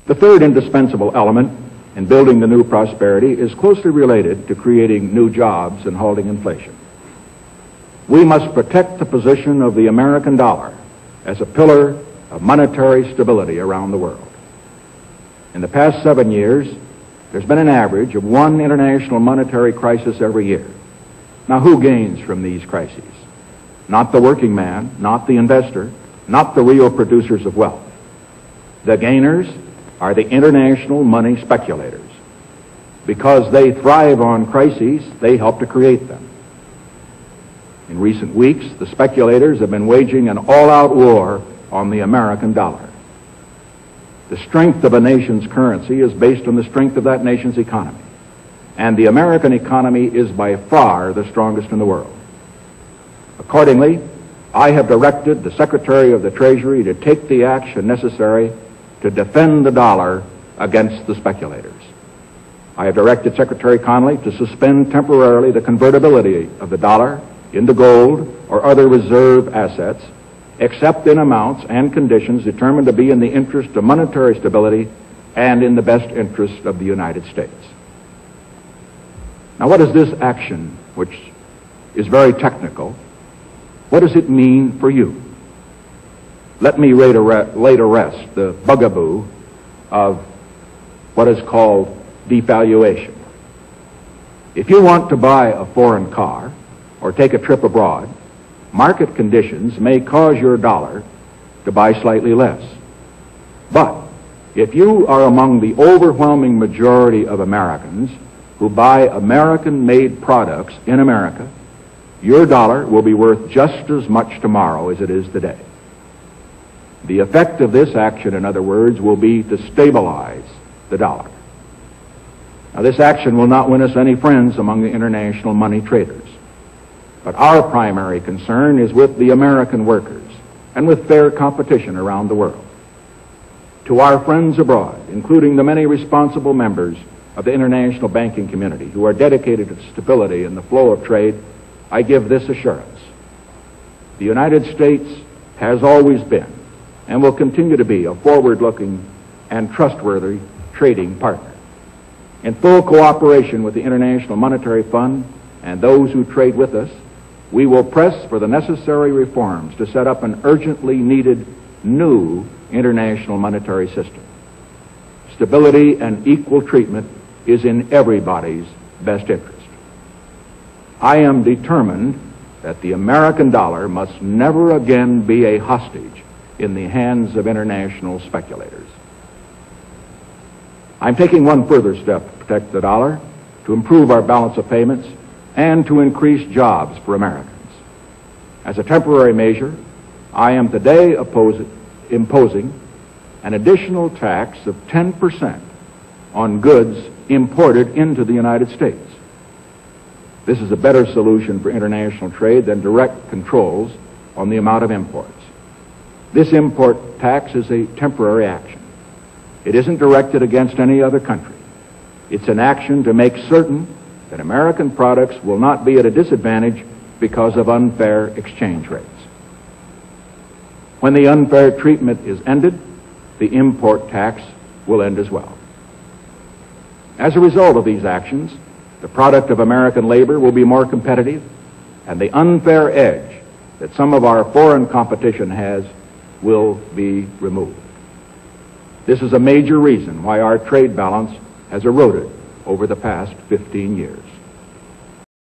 The third indispensable element in building the new prosperity is closely related to creating new jobs and halting inflation. We must protect the position of the American dollar as a pillar of monetary stability around the world. In the past 7 years, there's been an average of one international monetary crisis every year. Now, who gains from these crises? Not the working man, not the investor, not the real producers of wealth. The gainers are the international money speculators. Because they thrive on crises, they help to create them. In recent weeks, the speculators have been waging an all-out war on the American dollar. The strength of a nation's currency is based on the strength of that nation's economy. And the American economy is by far the strongest in the world. Accordingly, I have directed the Secretary of the Treasury to take the action necessary to defend the dollar against the speculators. I have directed Secretary Connally to suspend temporarily the convertibility of the dollar into gold or other reserve assets, except in amounts and conditions determined to be in the interest of monetary stability and in the best interest of the United States. Now, what is this action, which is very technical, what does it mean for you? Let me lay to rest the bugaboo of what is called devaluation. If you want to buy a foreign car or take a trip abroad, market conditions may cause your dollar to buy slightly less. But if you are among the overwhelming majority of Americans who buy American-made products in America, your dollar will be worth just as much tomorrow as it is today. The effect of this action, in other words, will be to stabilize the dollar. Now, this action will not win us any friends among the international money traders. But our primary concern is with the American workers and with fair competition around the world. To our friends abroad, including the many responsible members of the international banking community who are dedicated to stability and the flow of trade, I give this assurance. The United States has always been and will continue to be a forward-looking and trustworthy trading partner. In full cooperation with the International Monetary Fund and those who trade with us, we will press for the necessary reforms to set up an urgently needed new international monetary system. Stability and equal treatment is in everybody's best interest. I am determined that the American dollar must never again be a hostage in the hands of international speculators. I'm taking one further step to protect the dollar, to improve our balance of payments, and to increase jobs for Americans. As a temporary measure, I am today imposing an additional tax of 10% on goods imported into the United States. This is a better solution for international trade than direct controls on the amount of imports. This import tax is a temporary action. It isn't directed against any other country. It's an action to make certain that American products will not be at a disadvantage because of unfair exchange rates. When the unfair treatment is ended, the import tax will end as well. As a result of these actions, the product of American labor will be more competitive, and the unfair edge that some of our foreign competition has will be removed. This is a major reason why our trade balance has eroded over the past 15 years.